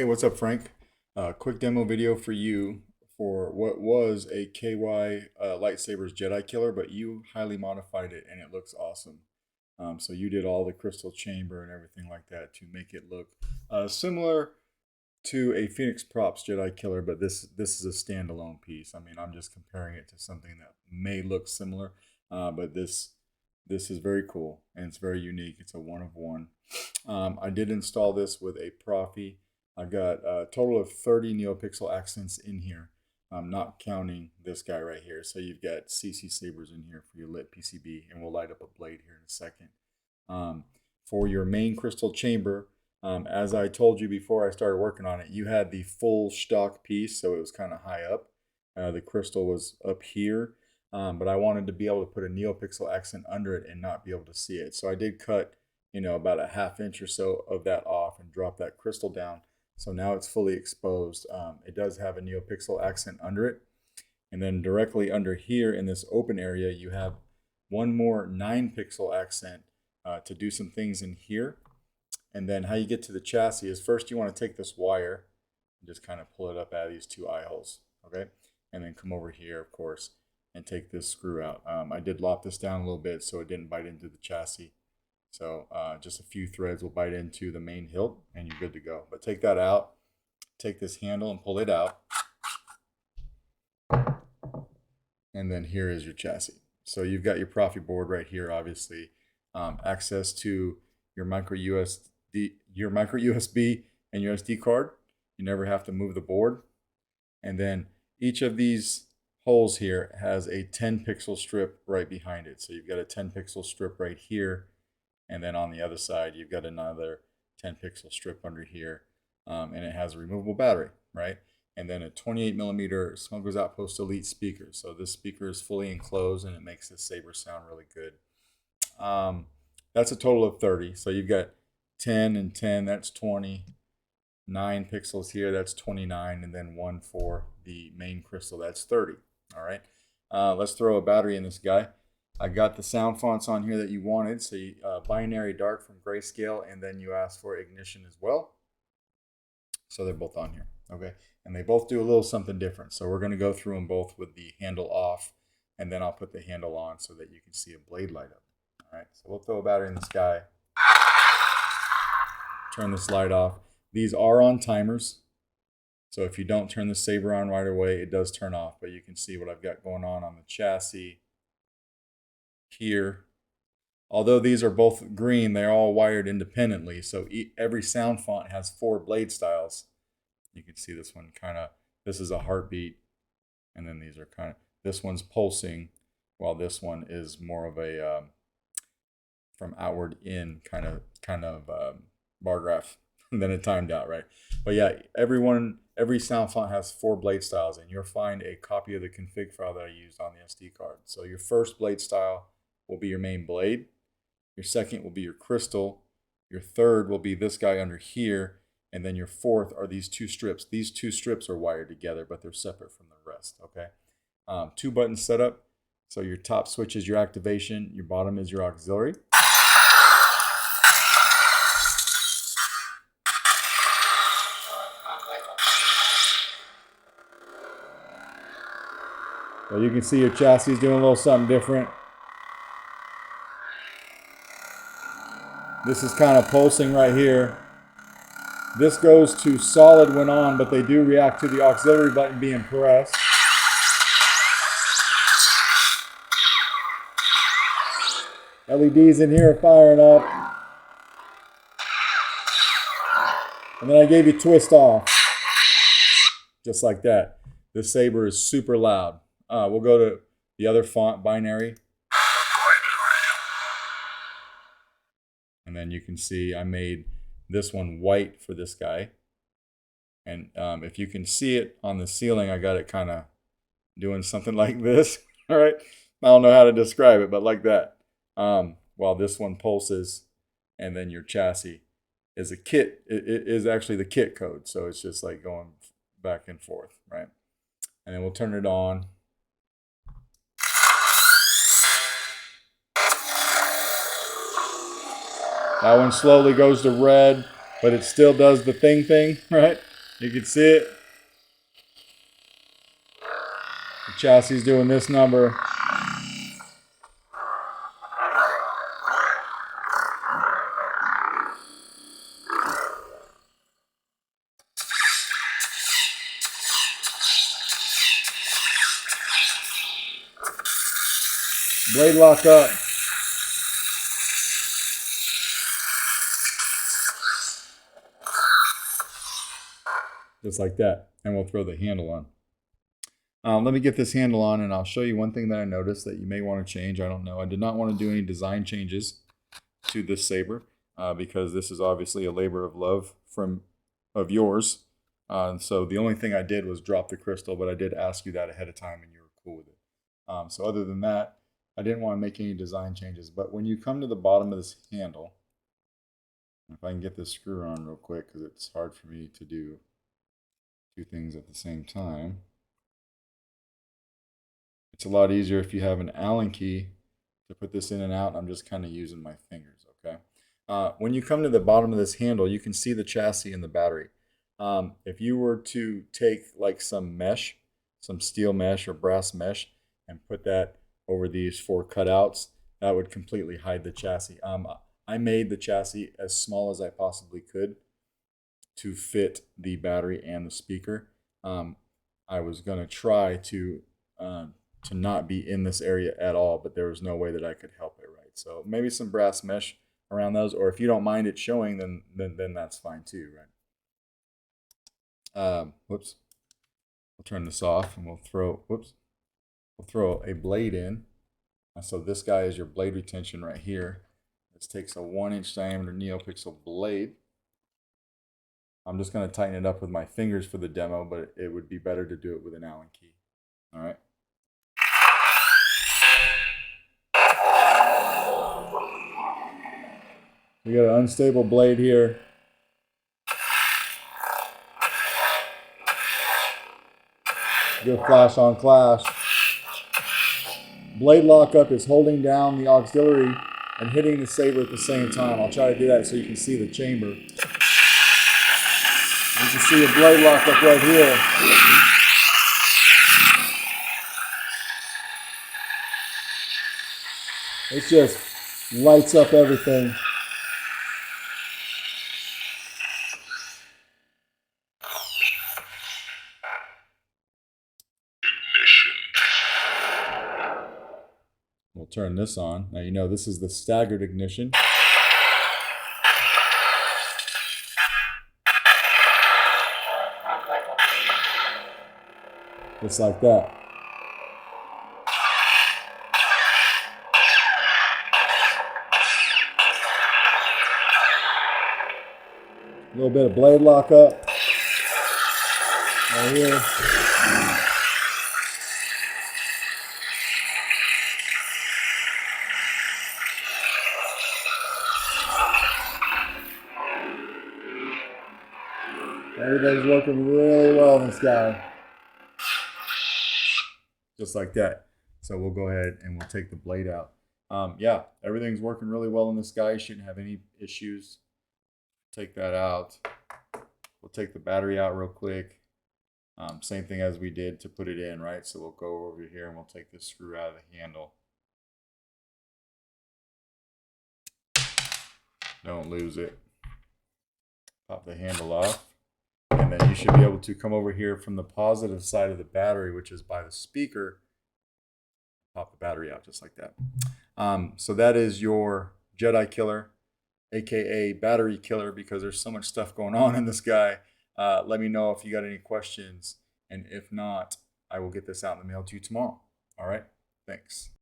Hey, what's up, Frank? Quick demo video for you for what was a KY Lightsaber's Jedi killer, but you highly modified it and it looks awesome. So you did all the crystal chamber and everything like that to make it look similar to a Phoenix Props Jedi killer, but this is a standalone piece. I mean, I'm just comparing it to something that may look similar, but this is very cool and it's very unique. It's a one of one. I did install this with a Proffie. I've got a total of 30 neopixel accents in here. I'm not counting this guy right here. So you've got CC sabers in here for your lit PCB, and we'll light up a blade here in a second. For your main crystal chamber, as I told you before I started working on it, you had the full stock piece, so it was kind of high up. The crystal was up here, but I wanted to be able to put a neopixel accent under it and not be able to see it. So I did cut, about a ½ inch or so of that off and drop that crystal down. So now it's fully exposed. It does have a neopixel accent under it. And then directly under here in this open area, you have one more 9-pixel accent to do some things in here. And then how you get to the chassis is first you want to take this wire and just kind of pull it up out of these two eye holes, okay? And then come over here, of course, and take this screw out. I did lop this down a little bit so it didn't bite into the chassis. So just a few threads will bite into the main hilt and you're good to go. But take that out, take this handle and pull it out. And then here is your chassis. So you've got your Proffie board right here, obviously. Access to your micro USB and your SD card. You never have to move the board. And then each of these holes here has a 10-pixel strip right behind it. So you've got a 10-pixel strip right here. And then on the other side, you've got another 10-pixel strip under here. And it has a removable battery, right? And then a 28mm Smuggler's Outpost Elite speaker. So this speaker is fully enclosed and it makes this saber sound really good. That's a total of 30. So you've got 10 and 10, that's 20. 9 pixels here, that's 29. And then 1 for the main crystal, that's 30. All right. Let's throw a battery in this guy. I got the sound fonts on here that you wanted. So you, binary dark from Grayscale, and then you asked for ignition as well. So they're both on here, okay? And they both do a little something different. So we're gonna go through them both with the handle off, and then I'll put the handle on so that you can see a blade light up. All right, so we'll throw a battery in this guy. Turn this light off. These are on timers. So if you don't turn the saber on right away, it does turn off, but you can see what I've got going on the chassis here. Although these are both green, they're all wired independently. So every sound font has 4 blade styles. You can see this one this is a heartbeat. And then these are this one's pulsing, while this one is more of a from outward in kind of bar graph. And then it timed out, right? But yeah, every sound font has 4 blade styles, and you'll find a copy of the config file that I used on the SD card. So your first blade style will be your main blade. Your second will be your crystal. Your third will be this guy under here. And then your fourth are these 2 strips. These 2 strips are wired together, but they're separate from the rest, okay? 2-button setup. So your top switch is your activation. Your bottom is your auxiliary. So you can see your chassis is doing a little something different. This is kind of pulsing right here. This goes to solid when on, but they do react to the auxiliary button being pressed. LEDs in here are firing up. And then I gave you twist off. Just like that. This saber is super loud. We'll go to the other font, binary. And then you can see I made this one white for this guy. And if you can see it on the ceiling, I got it kind of doing something like this. All right. I don't know how to describe it, but like that. While this one pulses, and then your chassis is a kit. It is actually the kit code. So it's just like going back and forth, right? And then we'll turn it on. That one slowly goes to red, but it still does the thing, right? You can see it. The chassis is doing this number. Blade lock up. Just like that. And we'll throw the handle on. Let me get this handle on and I'll show you one thing that I noticed that you may want to change. I don't know. I did not want to do any design changes to this saber because this is obviously a labor of love of yours. So the only thing I did was drop the crystal, but I did ask you that ahead of time and you were cool with it. So other than that, I didn't want to make any design changes. But when you come to the bottom of this handle, if I can get this screw on real quick because it's hard for me to do two things at the same time. It's a lot easier if you have an Allen key to put this in and out. I'm just kind of using my fingers, okay? When you come to the bottom of this handle, you can see the chassis and the battery. If you were to take like some mesh, some steel mesh or brass mesh, and put that over these 4 cutouts, that would completely hide the chassis. I made the chassis as small as I possibly could to fit the battery and the speaker. I was going to try to not be in this area at all, but there was no way that I could help it, right? So maybe some brass mesh around those, or if you don't mind it showing, then that's fine too, right? Whoops. We'll turn this off and we'll throw a blade in. So this guy is your blade retention right here. This takes a 1-inch diameter neopixel blade. I'm just going to tighten it up with my fingers for the demo, but it would be better to do it with an Allen key. All right. We got an unstable blade here. Good flash on clash. Blade lockup is holding down the auxiliary and hitting the saber at the same time. I'll try to do that so you can see the chamber. You can see a blade lockup right here. It just lights up everything. We'll turn this on. Now you know this is the staggered ignition. Just like that. A little bit of blade lockup right here. Everything's working really well in this guy. Just like that. So we'll go ahead and we'll take the blade out. Yeah, everything's working really well in this guy. You shouldn't have any issues. Take that out. We'll take the battery out real quick. Same thing as we did to put it in, right? So we'll go over here and we'll take this screw out of the handle. Don't lose it. Pop the handle off. And then you should be able to come over here from the positive side of the battery, which is by the speaker. Pop the battery out just like that. So that is your Jedi killer, aka battery killer, because there's so much stuff going on in this guy. Let me know if you got any questions, and if not, I will get this out in the mail to you tomorrow. All right, thanks.